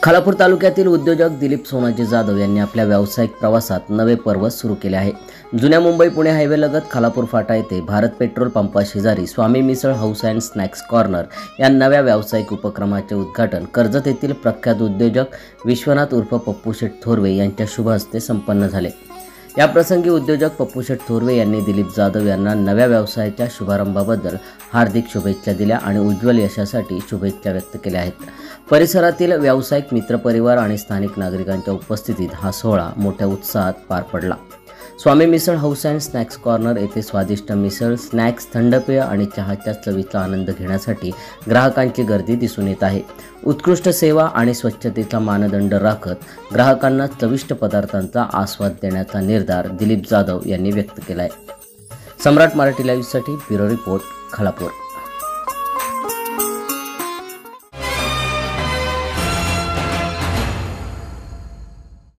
खालापूर तालुक्यातील उद्योजक दिलीप सोनाजी जाधव यांनी आपल्या व्यावसायिक प्रवासात नवे पर्व सुरू केले आहे। जुन्या मुंबई पुणे हायवे लगत खालापूर फाटा येथे भारत पेट्रोल पंपाशेजारी Swami misal house and snacks corner या नव्या व्यावसायिक उपक्रमाचे उद्घाटन कर्जत येथील प्रख्यात उद्योजक विश्वनाथ उर्फ पप्पू शेठ थोरवे यांच्या शुभ हस्ते संपन्न झाले। या प्रसंगी उद्योजक पप्पू शेठ थोरवे यांनी दिलीप जाधव यांना नव्या व्यवसायाच्या शुभारंभाबद्दल हार्दिक शुभेच्छा दिल्या आणि उज्ज्वल यशासाठी शुभेच्छा व्यक्त केल्या आहेत। परिसरातील व्यावसायिक मित्रपरिवार आणि स्थानिक नागरिकांच्या उपस्थितीत हा सोहळा मोठ्या उत्साहात पार पडला। स्वामी misal house and snacks corner येथे स्वादिष्ट मिसळ, स्नॅक्स, थंड पेय आणि चहाच्या चवीचा आनंद घेण्यासाठी ग्राहकांची गर्दी दिसून येत आहे। उत्कृष्ट सेवा आणि स्वच्छतेचा मानदंड राखत ग्राहकांना चविष्ट पदार्थांचा आस्वाद देण्याचा निर्धार दिलीप जाधव यांनी व्यक्त केला आहे। सम्राट मराठी लाईव्हसाठी ब्युरो रिपोर्ट, खालापूर।